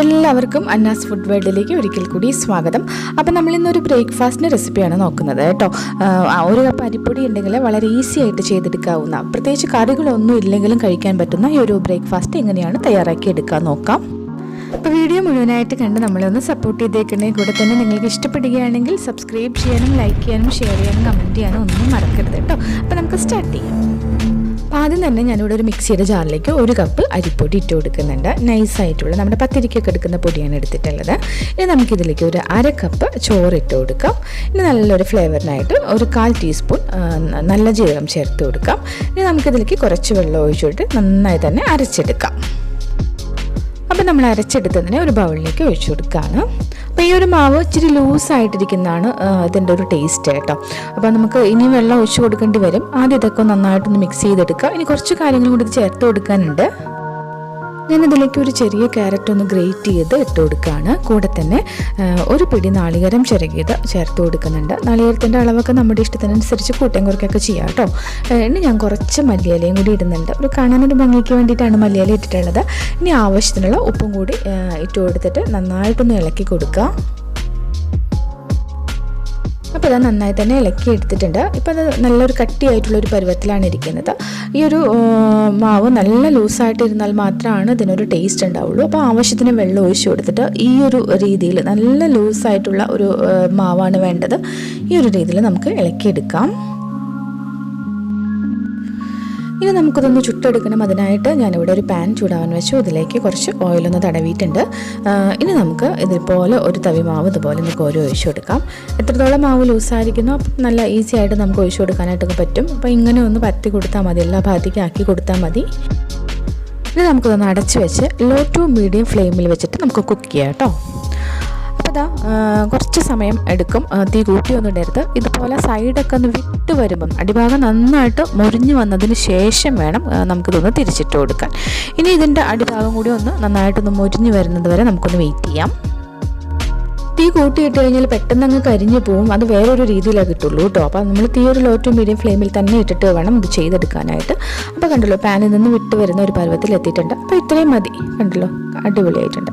എല്ലാവർക്കും അന്നാസ് ഫുഡ് വേൾഡിലേക്ക് ഒരിക്കൽ കൂടി സ്വാഗതം. അപ്പോൾ നമ്മൾ ഇന്നൊരു ബ്രേക്ക്ഫാസ്റ്റിൻ്റെ റെസിപ്പിയാണ് നോക്കുന്നത് കേട്ടോ. ഒരു കപ്പ് അരിപ്പൊടി ഉണ്ടെങ്കിൽ വളരെ ഈസി ആയിട്ട് ചെയ്തെടുക്കാവുന്ന, പ്രത്യേകിച്ച് കറികളൊന്നും ഇല്ലെങ്കിലും കഴിക്കാൻ പറ്റുന്ന ഈ ഒരു ബ്രേക്ക്ഫാസ്റ്റ് എങ്ങനെയാണ് തയ്യാറാക്കി എടുക്കാൻ നോക്കാം. അപ്പോൾ വീഡിയോ മുഴുവനായിട്ട് കണ്ട് നമ്മളൊന്ന് സപ്പോർട്ട് ചെയ്തേക്കണേ. കൂടെ തന്നെ നിങ്ങൾക്ക് ഇഷ്ടപ്പെടുകയാണെങ്കിൽ സബ്സ്ക്രൈബ് ചെയ്യാനും ലൈക്ക് ചെയ്യാനും ഷെയർ ചെയ്യാനും കമൻറ്റ് ചെയ്യാനും ഒന്നും മറക്കരുത് കേട്ടോ. അപ്പോൾ നമുക്ക് സ്റ്റാർട്ട് ചെയ്യാം. ആദ്യം തന്നെ ഞാനിവിടെ ഒരു മിക്സിയുടെ ജാറിലേക്ക് ഒരു കപ്പ് അരിപ്പൊടി ഇട്ട് കൊടുക്കുന്നുണ്ട്. നൈസായിട്ടുള്ള നമ്മുടെ പത്തിരിക്കൊക്കെ എടുക്കുന്ന പൊടിയാണ് എടുത്തിട്ടുള്ളത്. ഇനി നമുക്കിതിലേക്ക് ഒരു അര കപ്പ് ചോറ് ഇട്ട് കൊടുക്കാം. ഇനി നല്ലൊരു ഫ്ലേവറിനായിട്ട് ഒരു 1/4 ടീസ്പൂൺ നല്ല ജീരകം ചേർത്ത് കൊടുക്കാം. ഇനി നമുക്കിതിലേക്ക് കുറച്ച് വെള്ളം ഒഴിച്ചിട്ട് നന്നായി തന്നെ അരച്ചെടുക്കാം. അപ്പോൾ നമ്മൾ അരച്ചെടുത്തതിനെ ഒരു ബൗളിലേക്ക് ഒഴിച്ചു കൊടുക്കുകയാണ്. അപ്പോൾ ഈ ഒരു മാവ് ഇച്ചിരി ലൂസായിട്ടിരിക്കുന്നതാണ് ഇതിൻ്റെ ഒരു ടേസ്റ്റ് കേട്ടോ. അപ്പോൾ നമുക്ക് ഇനി വെള്ളം ഒഴിച്ചു കൊടുക്കേണ്ടി വരും. ആദ്യം ഇതൊക്കെ നായിട്ടൊന്ന് മിക്സ് ചെയ്തെടുക്കുക. ഇനി കുറച്ച് കാര്യങ്ങൾ കൂടി ചേർത്ത് കൊടുക്കാനുണ്ട്. ഞാനിതിലേക്ക് ഒരു ചെറിയ ക്യാരറ്റ് ഒന്ന് ഗ്രേറ്റ് ചെയ്ത് ഇട്ട് കൊടുക്കുകയാണ്. കൂടെ തന്നെ ഒരു പിടി നാളികേരം ചിരകിയത് ചേർത്ത് കൊടുക്കുന്നുണ്ട്. നാളികേരത്തിൻ്റെ അളവൊക്കെ നമ്മുടെ ഇഷ്ടത്തിനനുസരിച്ച് കൂട്ടം കുറയ്ക്കൊക്കെ ചെയ്യാം കേട്ടോ. ഇനി ഞാൻ കുറച്ച് മല്ലിയിലയും കൂടി ഇടുന്നുണ്ട്. ഒരു കാണാനൊരു ഭംഗിക്ക് വേണ്ടിയിട്ടാണ് മല്ലിയില ഇട്ടിട്ടുള്ളത്. ഇനി ആവശ്യത്തിനുള്ള ഉപ്പും കൂടി ഇട്ട് കൊടുത്തിട്ട് നന്നായിട്ടൊന്ന് ഇളക്കി കൊടുക്കുക. അപ്പോൾ അത് നന്നായി തന്നെ ഇളക്കി എടുത്തിട്ടുണ്ട്. ഇപ്പോൾ അത് നല്ലൊരു കട്ടിയായിട്ടുള്ളൊരു പരുവത്തിലാണ് ഇരിക്കുന്നത്. ഈ ഒരു മാവ് നല്ല ലൂസായിട്ടിരുന്നാൽ മാത്രമാണ് ഇതിനൊരു ടേസ്റ്റ് ഉണ്ടാവുള്ളൂ. അപ്പോൾ ആവശ്യത്തിന് വെള്ളം ഒഴിച്ചു കൊടുത്തിട്ട് ഈ ഒരു രീതിയിൽ നല്ല ലൂസായിട്ടുള്ള ഒരു മാവാണ് വേണ്ടത്. ഈ ഒരു രീതിയിൽ നമുക്ക് ഇളക്കിയെടുക്കാം. ഇനി നമുക്കിതൊന്ന് ചുട്ടെടുക്കണം. അതിനായിട്ട് ഞാനിവിടെ ഒരു പാൻ ചൂടാവാൻ വെച്ചു. ഇതിലേക്ക് കുറച്ച് ഓയിലൊന്ന് തടവിയിട്ടുണ്ട്. ഇനി നമുക്ക് ഇതുപോലെ ഒരു തവി മാവ് ഇതുപോലെ ഒന്ന് കോരി ഒഴിച്ചു കൊടുക്കാം. എത്രത്തോളം മാവ് ലൂസായിരിക്കുന്നോ നല്ല ഈസി ആയിട്ട് നമുക്ക് ഒഴിച്ചു കൊടുക്കാനായിട്ടൊക്കെ പറ്റും. അപ്പോൾ ഇങ്ങനെ ഒന്ന് പരത്തി കൊടുത്താൽ മതി, എല്ലാ ഭാഗത്തേക്കും ആക്കി കൊടുത്താൽ മതി. ഇനി നമുക്കിതൊന്ന് അടച്ച് വെച്ച് ലോ ടു മീഡിയം ഫ്ലെയിമിൽ വെച്ചിട്ട് നമുക്ക് കുക്ക് ചെയ്യാം കേട്ടോ. അപ്പോൾ കുറച്ച് സമയം എടുക്കും. തീ കൂട്ടിയൊന്നും ഇടരുത്. ഇതുപോലെ സൈഡൊക്കെ ഒന്ന് വിട്ട് വരുമ്പം അടിഭാഗം നന്നായിട്ട് മുരിഞ്ഞ് വന്നതിന് ശേഷം വേണം നമുക്കിതൊന്ന് തിരിച്ചിട്ട് കൊടുക്കാൻ. ഇനി ഇതിൻ്റെ അടിഭാഗം കൂടി ഒന്ന് നന്നായിട്ടൊന്ന് മുരിഞ്ഞ് വരുന്നത് വരെ നമുക്കൊന്ന് വെയിറ്റ് ചെയ്യാം. തീ കൂട്ടിയിട്ട് കഴിഞ്ഞാൽ പെട്ടെന്ന് അങ്ങ് കരിഞ്ഞു പോവും. അത് വേറൊരു രീതിയിലാണ് കിട്ടുള്ളൂ കേട്ടോ. അപ്പോൾ നമ്മൾ തീ ഒരു ലോ ടു മീഡിയം ഫ്ലെയിമിൽ തന്നെ ഇട്ടിട്ട് വേണം ഇത് ചെയ്തെടുക്കാനായിട്ട്. അപ്പോൾ കണ്ടല്ലോ, പാനിൽ നിന്ന് വിട്ട് വരുന്ന ഒരു പരുവത്തിൽ എത്തിയിട്ടുണ്ട്. അപ്പോൾ ഇത്രയും മതി. കണ്ടല്ലോ, അടിപൊളിയായിട്ടുണ്ട്.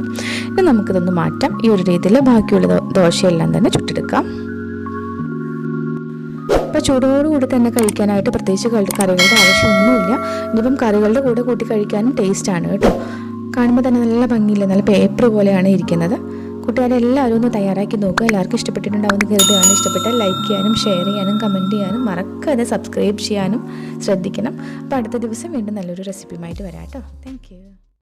ഇനി നമുക്കിതൊന്ന് മാറ്റാം. ഈ ഒരു രീതിയിൽ ബാക്കിയുള്ള ദോശയെല്ലാം തന്നെ ചുട്ടെടുക്കാം. അപ്പോൾ ചൂടോടുകൂടി തന്നെ കഴിക്കാനായിട്ട് പ്രത്യേകിച്ച് കറികളുടെ ആവശ്യമൊന്നുമില്ല. ഇനിയിപ്പം കറികളുടെ കൂടെ കൂട്ടി കഴിക്കാനും ടേസ്റ്റാണ് കേട്ടോ. കാണുമ്പോൾ തന്നെ നല്ല ഭംഗിയില്ല, നല്ല പേപ്പർ പോലെയാണ് ഇരിക്കുന്നത്. കൂട്ടുകാരെല്ലാവരും ഒന്ന് തയ്യാറാക്കി നോക്കുക. എല്ലാവർക്കും ഇഷ്ടപ്പെട്ടിട്ടുണ്ടാവുമെന്ന് കരുതുകയാണ്. ഇഷ്ടപ്പെട്ടാൽ ലൈക്ക് ചെയ്യാനും ഷെയർ ചെയ്യാനും കമൻറ്റ് ചെയ്യാനും മറക്കാതെ സബ്സ്ക്രൈബ് ചെയ്യാനും ശ്രദ്ധിക്കണം. അപ്പോൾ അടുത്ത ദിവസം വീണ്ടും നല്ലൊരു റെസിപ്പിയുമായിട്ട് വരാം കേട്ടോ. Thank you.